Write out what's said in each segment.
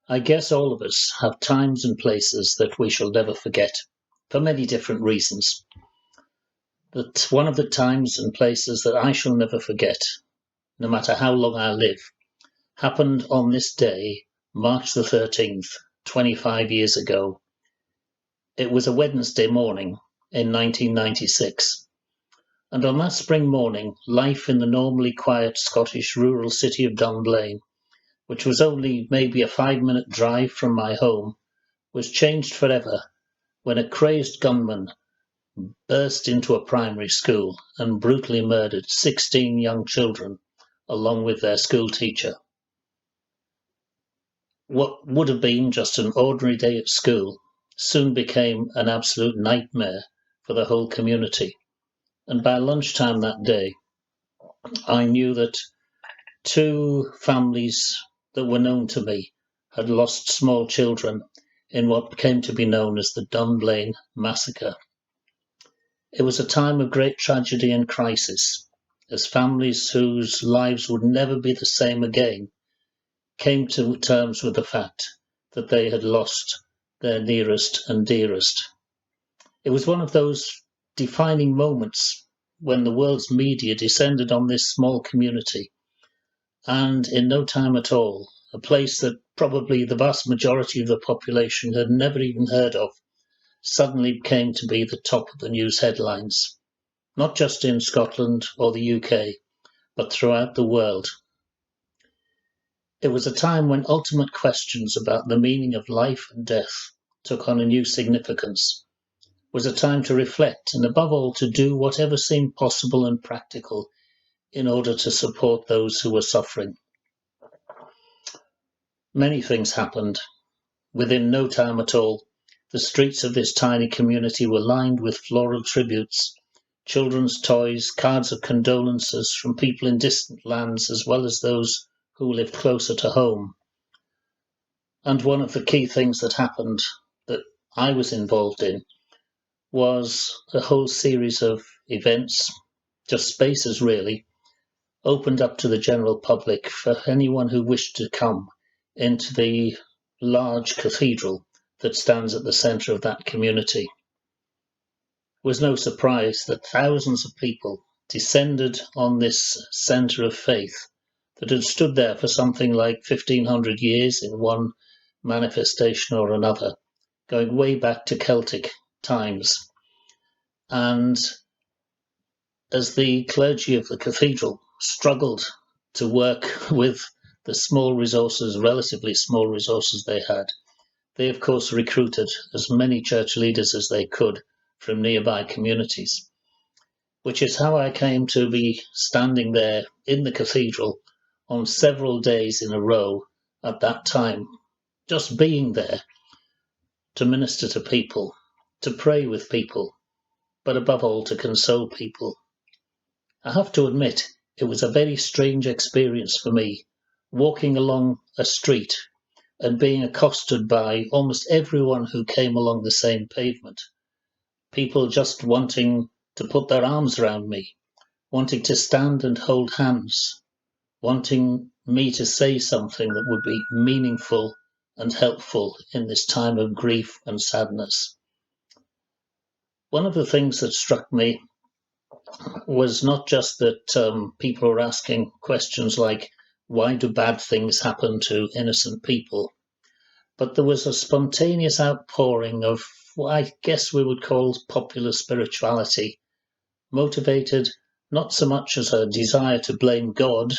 I guess all of us have times and places that we shall never forget, for many different reasons. But one of the times and places that I shall never forget, no matter how long I live, happened on this day, March the 13th, 25 years ago. It was a Wednesday morning in 1996, and on that spring morning, life in the normally quiet Scottish rural city of Dunblane, which was only maybe a 5-minute drive from my home, was changed forever when a crazed gunman burst into a primary school and brutally murdered 16 young children along with their school teacher. What would have been just an ordinary day at school soon became an absolute nightmare for the whole community. And by lunchtime that day, I knew that two families that were known to me had lost small children in what came to be known as the Dunblane massacre. It was a time of great tragedy and crisis, as families whose lives would never be the same again came to terms with the fact that they had lost their nearest and dearest. It was one of those defining moments when the world's media descended on this small community, and in no time at all, a place that probably the vast majority of the population had never even heard of suddenly came to be the top of the news headlines, not just in Scotland or the UK, but throughout the world. It was a time when ultimate questions about the meaning of life and death took on a new significance. It was a time to reflect and, above all, to do whatever seemed possible and practical in order to support those who were suffering. Many things happened. Within no time at all, the streets of this tiny community were lined with floral tributes, children's toys, cards of condolences from people in distant lands as well as those who lived closer to home. And one of the key things that happened that I was involved in was a whole series of events, just spaces really, opened up to the general public for anyone who wished to come into the large cathedral that stands at the centre of that community. It was no surprise that thousands of people descended on this centre of faith that had stood there for something like 1500 years in one manifestation or another, going way back to Celtic times. And as the clergy of the cathedral struggled to work with the relatively small resources they had, they of course recruited as many church leaders as they could from nearby communities, which is how I came to be standing there in the cathedral on several days in a row at that time, just being there to minister to people, to pray with people, but above all to console people. I have to admit, it was a very strange experience for me, walking along a street and being accosted by almost everyone who came along the same pavement. People just wanting to put their arms around me, wanting to stand and hold hands, wanting me to say something that would be meaningful and helpful in this time of grief and sadness. One of the things that struck me was not just that people were asking questions like, why do bad things happen to innocent people? But there was a spontaneous outpouring of what I guess we would call popular spirituality, motivated not so much as a desire to blame God,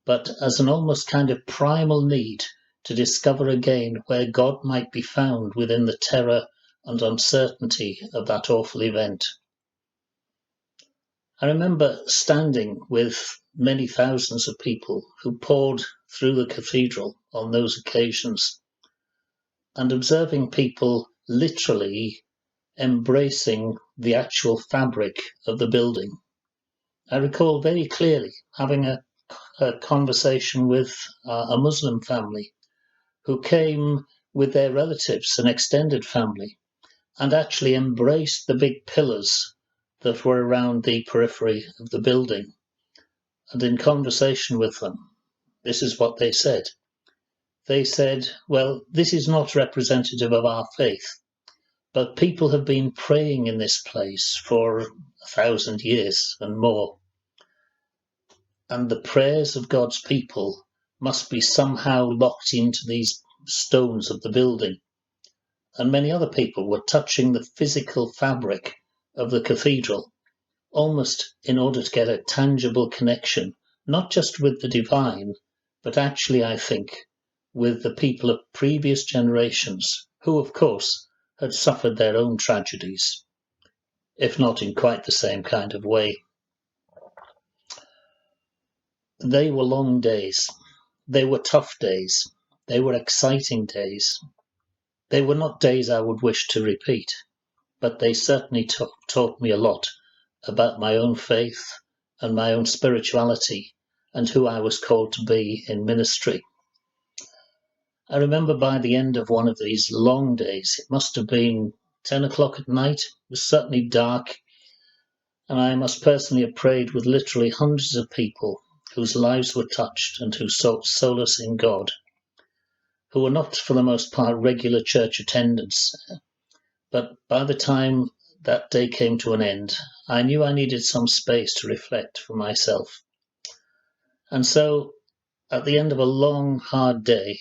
but as an almost kind of primal need to discover again where God might be found within the terror and uncertainty of that awful event. I remember standing with many thousands of people who poured through the cathedral on those occasions and observing people literally embracing the actual fabric of the building. I recall very clearly having a conversation with a Muslim family who came with their relatives and extended family and actually embraced the big pillars that were around the periphery of the building. And in conversation with them, this is what they said. They said, well, this is not representative of our faith, but people have been praying in this place for 1,000 years and more. And the prayers of God's people must be somehow locked into these stones of the building. And many other people were touching the physical fabric of the cathedral, almost in order to get a tangible connection, not just with the divine, but actually, I think, with the people of previous generations, who, of course, had suffered their own tragedies, if not in quite the same kind of way. They were long days. They were tough days. They were exciting days. They were not days I would wish to repeat, but they certainly taught me a lot about my own faith and my own spirituality and who I was called to be in ministry. I remember by the end of one of these long days, it must have been 10 o'clock at night, it was certainly dark, and I must personally have prayed with literally hundreds of people whose lives were touched and who sought solace in God, who were not for the most part regular church attendants. But by the time that day came to an end, I knew I needed some space to reflect for myself. And so, at the end of a long, hard day,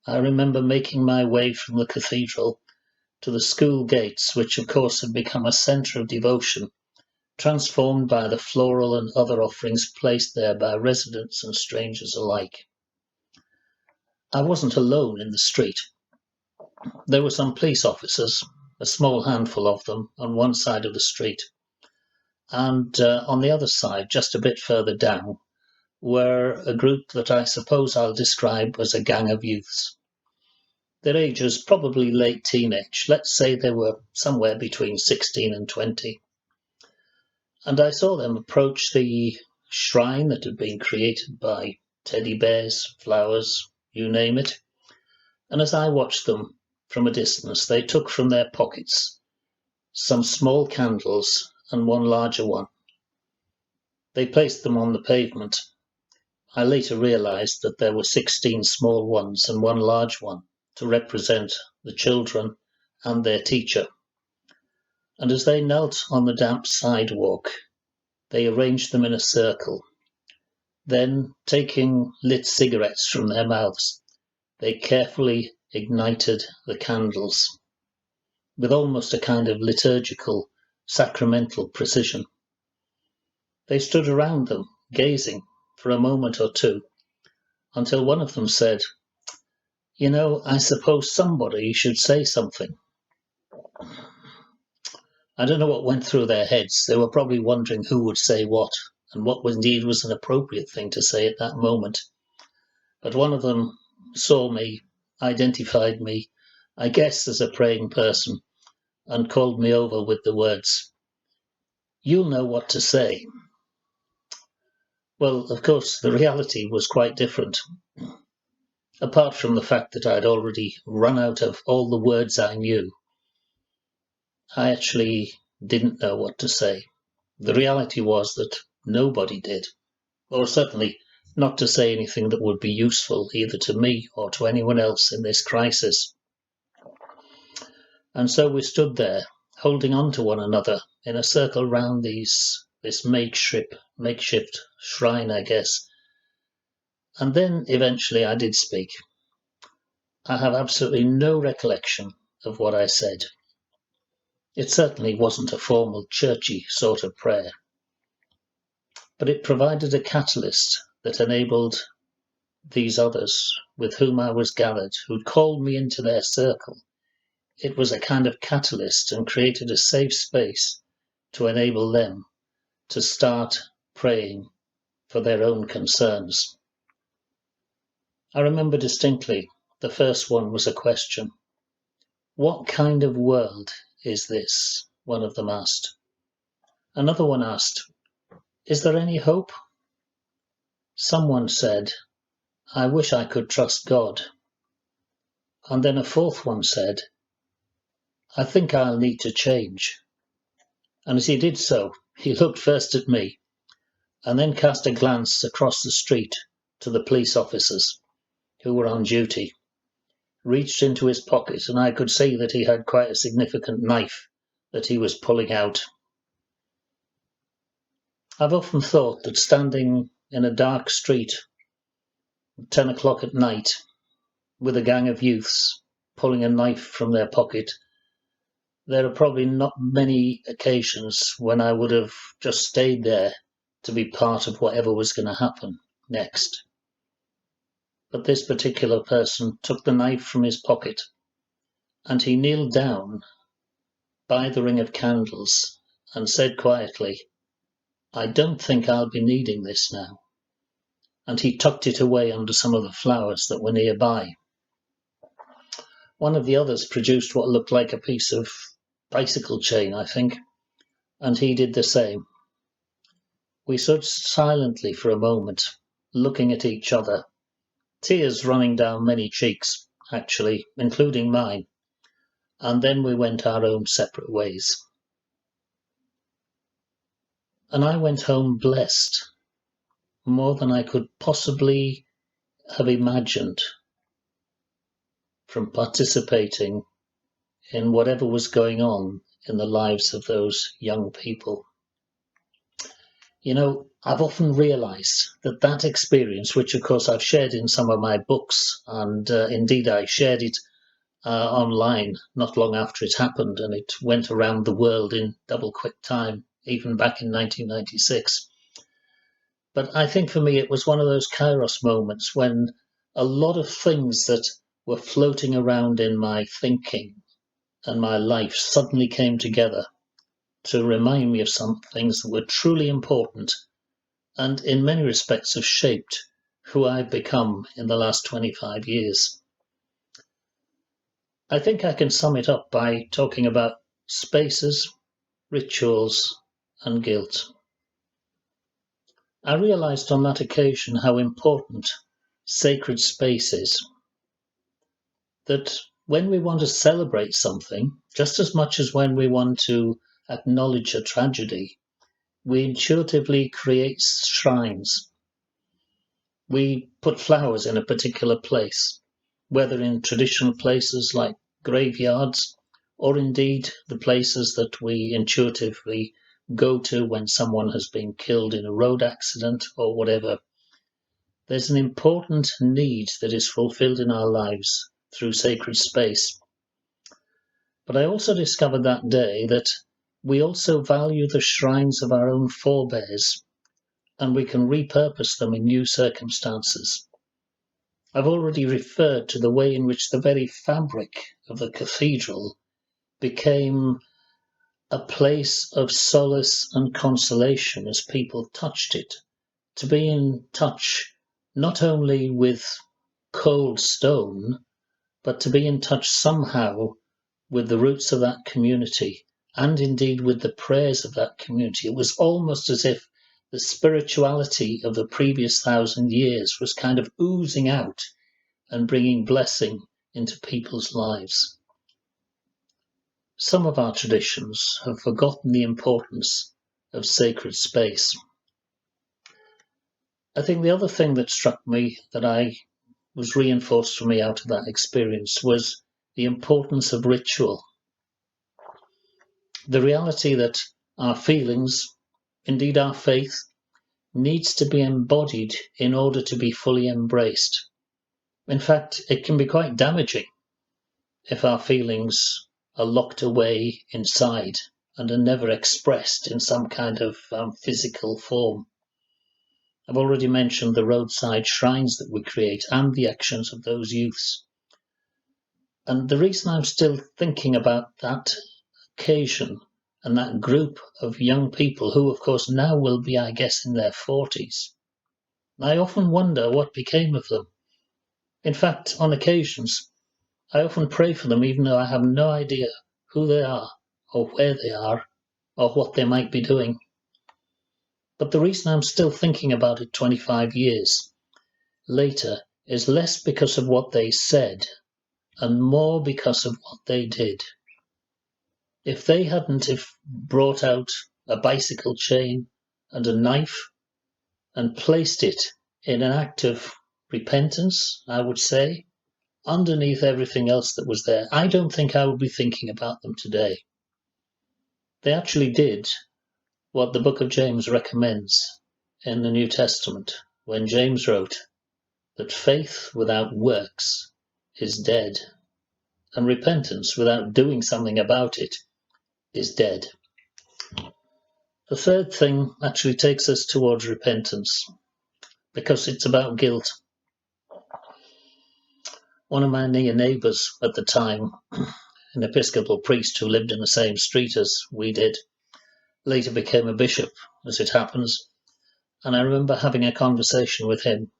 I remember making my way from the cathedral to the school gates, which of course had become a centre of devotion, transformed by the floral and other offerings placed there by residents and strangers alike. I wasn't alone in the street. There were some police officers, a small handful of them, on one side of the street, and on the other side, just a bit further down, were a group that I suppose I'll describe as a gang of youths. Their ages probably late teenage, let's say they were somewhere between 16 and 20. And I saw them approach the shrine that had been created by teddy bears, flowers, you name it. And as I watched them from a distance, they took from their pockets some small candles and one larger one. They placed them on the pavement. I later realized that there were 16 small ones and one large one to represent the children and their teacher. And as they knelt on the damp sidewalk, they arranged them in a circle. Then, taking lit cigarettes from their mouths, they carefully ignited the candles with almost a kind of liturgical, sacramental precision. They stood around them, gazing for a moment or two, until one of them said, "You know, I suppose somebody should say something." I don't know what went through their heads. They were probably wondering who would say what, and what indeed was an appropriate thing to say at that moment. But one of them saw me, identified me, I guess as a praying person, and called me over with the words, "You'll know what to say." Well, of course, the reality was quite different. Apart from the fact that I'd already run out of all the words I knew, I actually didn't know what to say. The reality was that nobody did, or certainly not to say anything that would be useful either to me or to anyone else in this crisis. And so we stood there, holding on to one another in a circle round this makeshift shrine, I guess. And then eventually I did speak. I have absolutely no recollection of what I said. It certainly wasn't a formal, churchy sort of prayer, but it provided a catalyst that enabled these others with whom I was gathered, who'd called me into their circle. It was a kind of catalyst and created a safe space to enable them to start praying for their own concerns. I remember distinctly the first one was a question. "What kind of world is this?" one of them asked. Another one asked, "Is there any hope?" Someone said, "I wish I could trust God." And then a fourth one said, "I think I'll need to change." And as he did so, he looked first at me and then cast a glance across the street to the police officers who were on duty. reached into his pocket, and I could see that he had quite a significant knife that he was pulling out. I've often thought that standing in a dark street at 10 o'clock at night with a gang of youths pulling a knife from their pocket, there are probably not many occasions when I would have just stayed there to be part of whatever was going to happen next. But this particular person took the knife from his pocket and he kneeled down by the ring of candles and said quietly, "I don't think I'll be needing this now." And he tucked it away under some of the flowers that were nearby. One of the others produced what looked like a piece of bicycle chain, I think, and he did the same. We stood silently for a moment, looking at each other, tears running down many cheeks, actually, including mine, and then we went our own separate ways. And I went home blessed, more than I could possibly have imagined, from participating in whatever was going on in the lives of those young people. You know, I've often realized that that experience, which of course I've shared in some of my books, and indeed I shared it online not long after it happened, and it went around the world in double quick time, even back in 1996. But I think for me it was one of those kairos moments when a lot of things that were floating around in my thinking and my life suddenly came together to remind me of some things that were truly important and in many respects have shaped who I've become in the last 25 years. I think I can sum it up by talking about spaces, rituals, and guilt. I realized on that occasion how important sacred space is. That when we want to celebrate something, just as much as when we want to acknowledge a tragedy, we intuitively create shrines. We put flowers in a particular place, whether in traditional places like graveyards, or indeed the places that we intuitively go to when someone has been killed in a road accident or whatever. There's an important need that is fulfilled in our lives through sacred space. But I also discovered that day that we also value the shrines of our own forebears, and we can repurpose them in new circumstances. I've already referred to the way in which the very fabric of the cathedral became a place of solace and consolation as people touched it, to be in touch not only with cold stone, but to be in touch somehow with the roots of that community and indeed with the prayers of that community. It was almost as if the spirituality of the previous 1,000 years was kind of oozing out and bringing blessing into people's lives. Some of our traditions have forgotten the importance of sacred space. I think the other thing that struck me, that I was reinforced for me out of that experience, was the importance of ritual. The reality that our feelings, indeed our faith, needs to be embodied in order to be fully embraced. In fact, it can be quite damaging if our feelings are locked away inside and are never expressed in some kind of physical form. I've already mentioned the roadside shrines that we create and the actions of those youths. And the reason I'm still thinking about that occasion and that group of young people who, of course, now will be, I guess, in their 40s, I often wonder what became of them. In fact, on occasions, I often pray for them even though I have no idea who they are or where they are or what they might be doing. But the reason I'm still thinking about it 25 years later is less because of what they said and more because of what they did. If they hadn't brought out a bicycle chain and a knife and placed it in an act of repentance, I would say, underneath everything else that was there, I don't think I would be thinking about them today. They actually did what the book of James recommends in the New Testament, when James wrote that faith without works is dead, and repentance without doing something about it is dead. The third thing actually takes us towards repentance, because it's about guilt. One of my near neighbours at the time, an Episcopal priest who lived in the same street as we did, later became a bishop, as it happens, and I remember having a conversation with him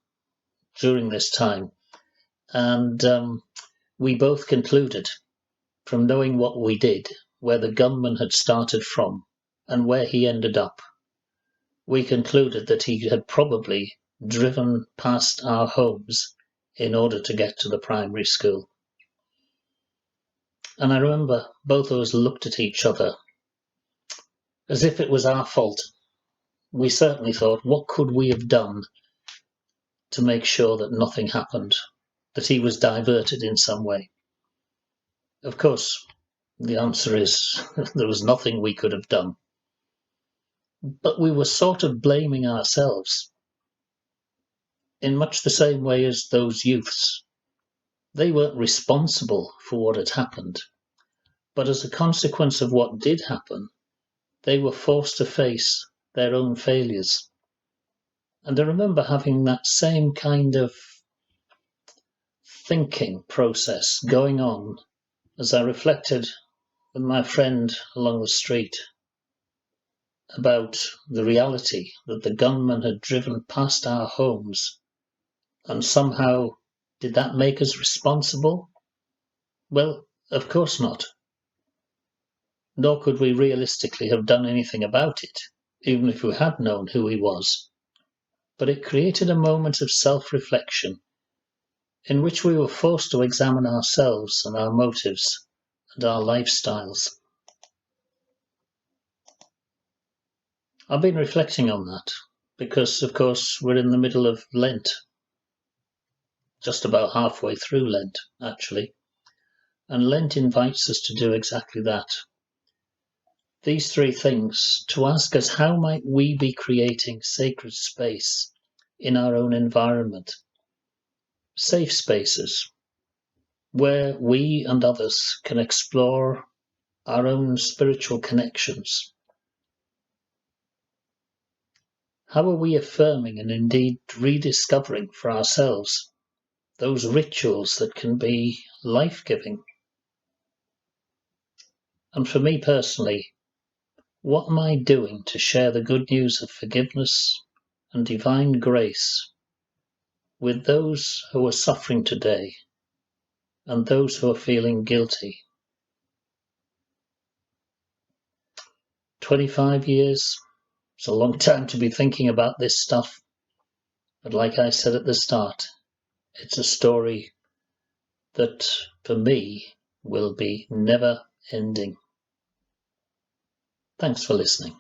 during this time, and we both concluded, from knowing what we did, where the gunman had started from and where he ended up, we concluded that he had probably driven past our homes in order to get to the primary school. And I remember both of us looked at each other as if it was our fault. We certainly thought, what could we have done to make sure that nothing happened, that he was diverted in some way? Of course, the answer is there was nothing we could have done. But we were sort of blaming ourselves in much the same way as those youths. They weren't responsible for what had happened, but as a consequence of what did happen, they were forced to face their own failures. And I remember having that same kind of thinking process going on as I reflected with my friend along the street about the reality that the gunman had driven past our homes, and somehow did that make us responsible? Well, of course not. Nor could we realistically have done anything about it, even if we had known who he was. But it created a moment of self-reflection in which we were forced to examine ourselves and our motives and our lifestyles. I've been reflecting on that because, of course, we're in the middle of Lent, just about halfway through Lent, actually, and Lent invites us to do exactly that. These three things, to ask us how might we be creating sacred space in our own environment, safe spaces where we and others can explore our own spiritual connections. How are we affirming and indeed rediscovering for ourselves those rituals that can be life-giving? And for me personally, what am I doing to share the good news of forgiveness and divine grace with those who are suffering today and those who are feeling guilty? 25 years, it's a long time to be thinking about this stuff. But like I said at the start, it's a story that, for me, will be never ending. Thanks for listening.